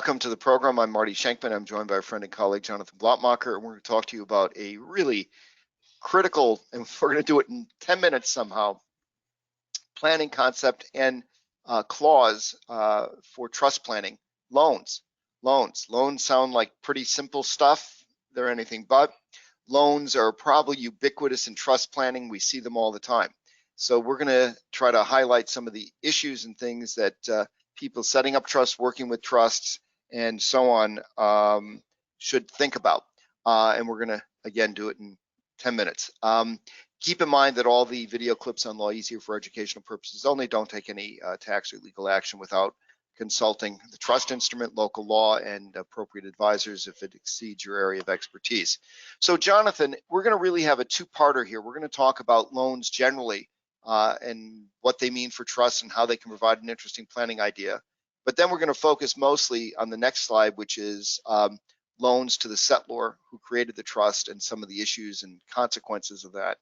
Welcome to the program. I'm Marty Schenkman. I'm joined by a friend and colleague, Jonathan Blotmacher, and we're going to talk to you about a really critical, and we're going to do it in 10 minutes somehow, planning concept and clause for trust planning. Loans. Loans sound like pretty simple stuff. They're anything but. Loans are probably ubiquitous in trust planning. We see them all the time. So we're going to try to highlight some of the issues and things that people setting up trusts, working with trusts, and so on should think about. And we're going to, again, do it in 10 minutes. Keep in mind that all the video clips on Law Easier for educational purposes only. Don't take any tax or legal action without consulting the trust instrument, local law, and appropriate advisors if it exceeds your area of expertise. So Jonathan, we're going to really have a two-parter here. We're going to talk about loans generally and what they mean for trusts and how they can provide an interesting planning idea. But then we're going to focus mostly on the next slide, which is loans to the settlor who created the trust and some of the issues and consequences of that,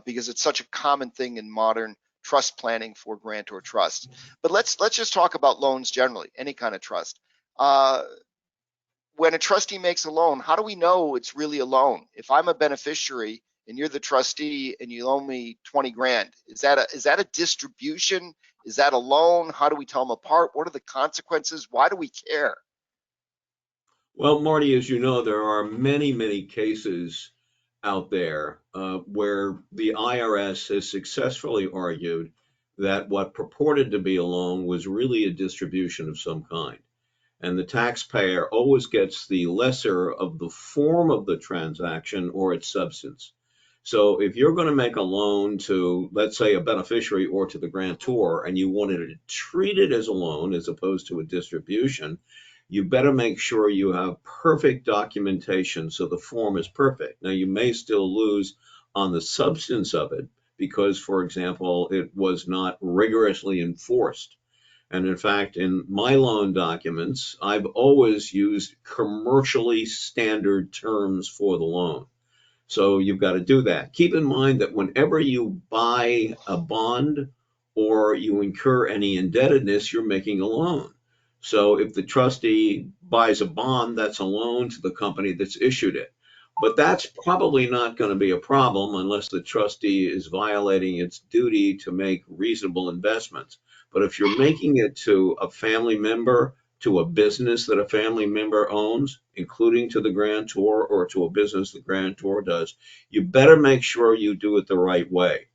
because it's such a common thing in modern trust planning for grantor trust. But let's just talk about loans generally, any kind of trust. When a trustee makes a loan, how do we know it's really a loan? If I'm a beneficiary and you're the trustee and you loan me 20 grand, is that a distribution? Is that a loan? How do we tell them apart? What are the consequences? Why do we care? Well, Marty, as you know, there are many cases out there where the IRS has successfully argued that what purported to be a loan was really a distribution of some kind. And the taxpayer always gets the lesser of the form of the transaction or its substance. So if you're going to make a loan to, let's say, a beneficiary or to the grantor, and you wanted to treat it as a loan as opposed to a distribution, you better make sure you have perfect documentation so the form is perfect. Now, you may still lose on the substance of it because, for example, it was not rigorously enforced. And in fact, in my loan documents, I've always used commercially standard terms for the loan. So you've got to do that. Keep in mind that whenever you buy a bond or you incur any indebtedness, you're making a loan. So if the trustee buys a bond, that's a loan to the company that's issued it. But that's probably not going to be a problem unless the trustee is violating its duty to make reasonable investments. But if you're making it to a family member, to a business that a family member owns, including to the grantor or to a business the grantor does, you better make sure you do it the right way.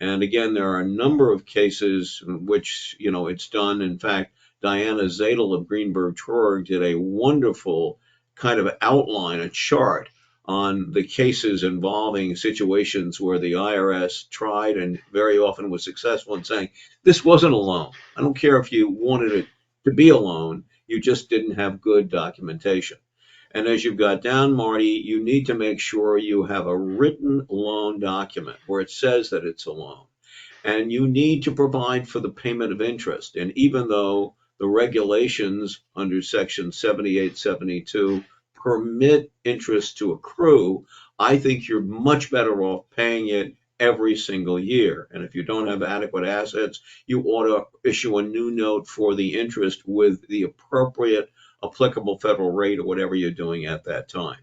And again, there are a number of cases in which, it's done. In fact, Diana Zadel of Greenberg Traurig did a wonderful kind of outline, a chart on the cases involving situations where the IRS tried and very often was successful in saying, this wasn't a loan. I don't care if you wanted it to be a loan, you just didn't have good documentation. And as you've got down, Marty, you need to make sure you have a written loan document where it says that it's a loan. And you need to provide for the payment of interest. And even though the regulations under Section 7872 permit interest to accrue, I think you're much better off paying it every single year. And if you don't have adequate assets, you ought to issue a new note for the interest with the appropriate applicable federal rate or whatever you're doing at that time.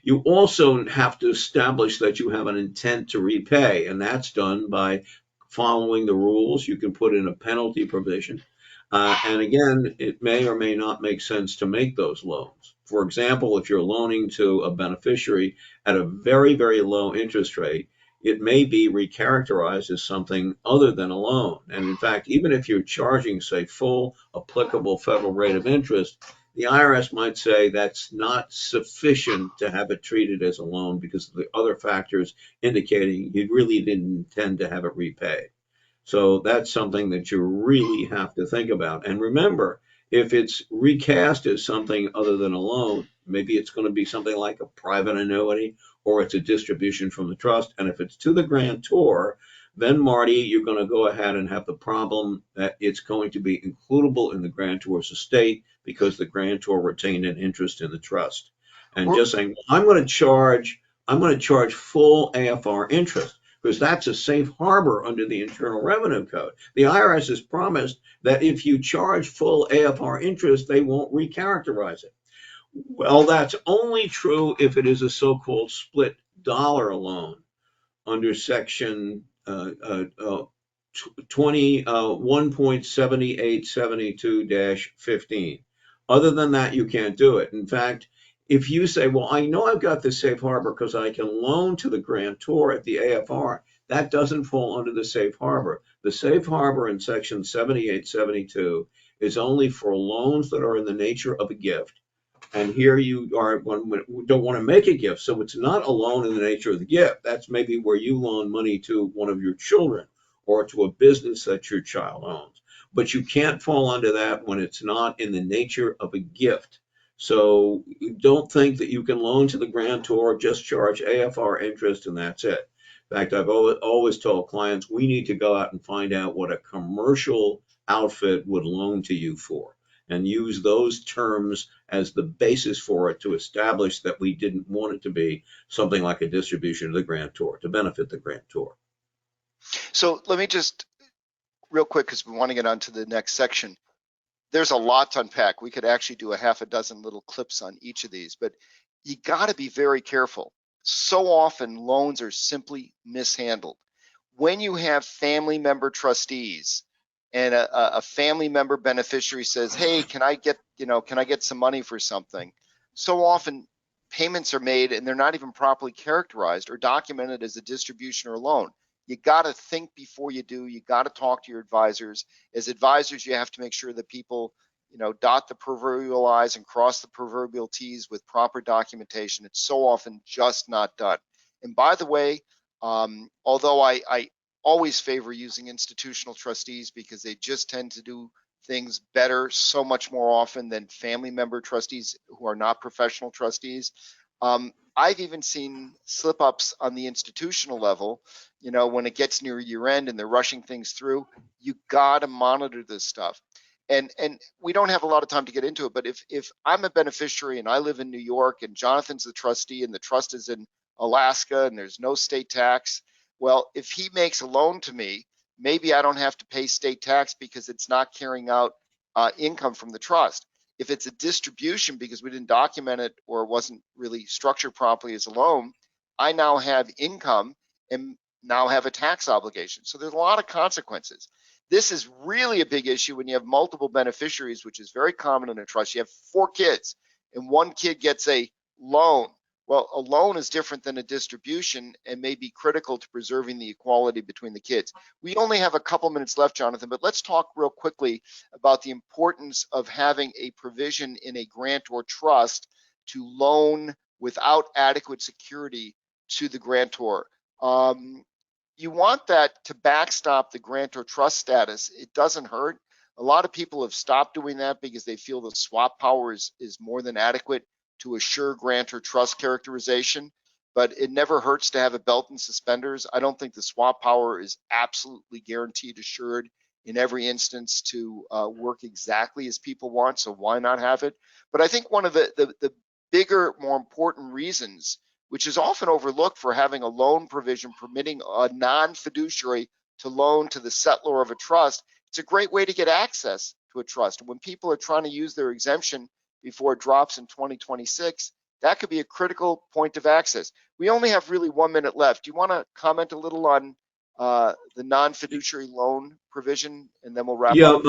You also have to establish that you have an intent to repay, and that's done by following the rules. You can put in a penalty provision. And again, it may or may not make sense to make those loans. For example, if you're loaning to a beneficiary at a very low interest rate, it may be recharacterized as something other than a loan. And in fact, even if you're charging, say, full applicable federal rate of interest, the IRS might say that's not sufficient to have it treated as a loan because of the other factors indicating you really didn't intend to have it repaid. So that's something that you really have to think about. And remember, if it's recast as something other than a loan, maybe it's going to be something like a private annuity or it's a distribution from the trust. And if it's to the grantor, then Marty, you're going to go ahead and have the problem that it's going to be includable in the grantor's estate because the grantor retained an interest in the trust. And just saying, I'm going to charge full AFR interest. because that's a safe harbor under the Internal Revenue Code. The IRS has promised that if you charge full AFR interest, they won't recharacterize it. Well, that's only true if it is a so-called split dollar loan under section 1.7872-15. Other than that, you can't do it. In fact, if you say, well, I know I've got the safe harbor because I can loan to the grantor at the AFR, that doesn't fall under the safe harbor. The safe harbor in section 7872 is only for loans that are in the nature of a gift. And here you are, don't want to make a gift. So it's not a loan in the nature of the gift. That's maybe where you loan money to one of your children or to a business that your child owns. But you can't fall under that when it's not in the nature of a gift. So don't think that you can loan to the grantor, just charge AFR interest, and that's it. In fact, I've always told clients we need to go out and find out what a commercial outfit would loan to you for, and use those terms as the basis for it to establish that we didn't want it to be something like a distribution to the grantor, to benefit the grantor. So let me just real quick, because we want to get on to the next section. There's a lot to unpack. We could actually do a half a dozen little clips on each of these, but you got to be very careful. So often loans are simply mishandled. When you have family member trustees and a family member beneficiary says, hey, can I get some money for something? So often payments are made and they're not even properly characterized or documented as a distribution or a loan. You got to think before you do. You got to talk to your advisors. As advisors, you have to make sure that people, dot the proverbial I's and cross the proverbial T's with proper documentation. It's so often just not done. And by the way, although I always favor using institutional trustees because they just tend to do things better so much more often than family member trustees who are not professional trustees. I've even seen slip ups on the institutional level. When it gets near year end and they're rushing things through, you got to monitor this stuff. And we don't have a lot of time to get into it, but if I'm a beneficiary and I live in New York and Jonathan's the trustee and the trust is in Alaska and there's no state tax, well, if he makes a loan to me, maybe I don't have to pay state tax because it's not carrying out income from the trust. If it's a distribution because we didn't document it or it wasn't really structured properly as a loan, I now have income and now have a tax obligation. So there's a lot of consequences. This is really a big issue when you have multiple beneficiaries, which is very common in a trust. You have 4 kids and one kid gets a loan. Well, a loan is different than a distribution and may be critical to preserving the equality between the kids. We only have a couple minutes left, Jonathan, but let's talk real quickly about the importance of having a provision in a grant or trust to loan without adequate security to the grantor. You want that to backstop the grantor trust status. It doesn't hurt. A lot of people have stopped doing that because they feel the swap power is more than adequate to assure grantor trust characterization, but it never hurts to have a belt and suspenders. I don't think the swap power is absolutely guaranteed assured in every instance to work exactly as people want, so why not have it? But I think one of the bigger, more important reasons, which is often overlooked for having a loan provision permitting a non-fiduciary to loan to the settlor of a trust, it's a great way to get access to a trust. When people are trying to use their exemption before it drops in 2026, that could be a critical point of access. We only have really 1 minute left. Do you want to comment a little on the non-fiduciary loan provision, and then we'll wrap up?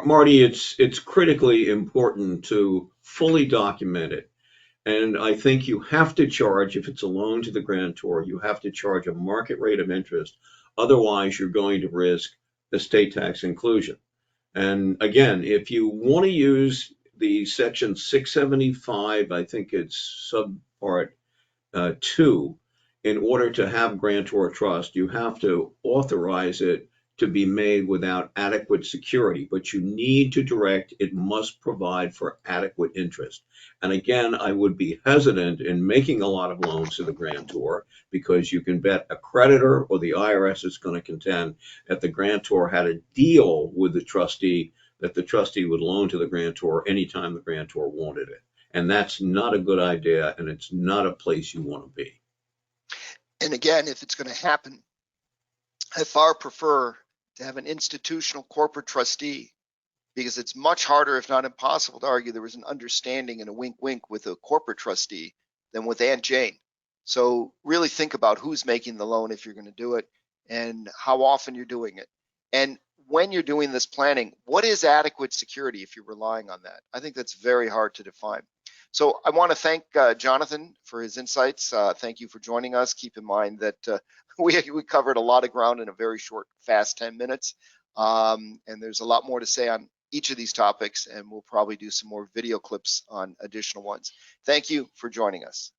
Marty, it's critically important to fully document it. And I think you have to charge, if it's a loan to the grantor, you have to charge a market rate of interest. Otherwise, you're going to risk estate tax inclusion. And again, if you want to use the section 675, I think it's subpart 2, in order to have grantor trust, you have to authorize it to be made without adequate security, but you need to direct it must provide for adequate interest. And again, I would be hesitant in making a lot of loans to the grantor because you can bet a creditor or the IRS is going to contend that the grantor had a deal with the trustee that the trustee would loan to the grantor anytime the grantor wanted it. And that's not a good idea, and it's not a place you want to be. And again, if it's going to happen, I far prefer to have an institutional corporate trustee, because it's much harder, if not impossible, to argue there was an understanding and a wink wink with a corporate trustee than with Aunt Jane. So really think about who's making the loan if you're going to do it, and how often you're doing it. And when you're doing this planning, what is adequate security if you're relying on that? I think that's very hard to define. So I want to thank Jonathan for his insights. Thank you for joining us. Keep in mind that we covered a lot of ground in a very short, fast 10 minutes. And there's a lot more to say on each of these topics, and we'll probably do some more video clips on additional ones. Thank you for joining us.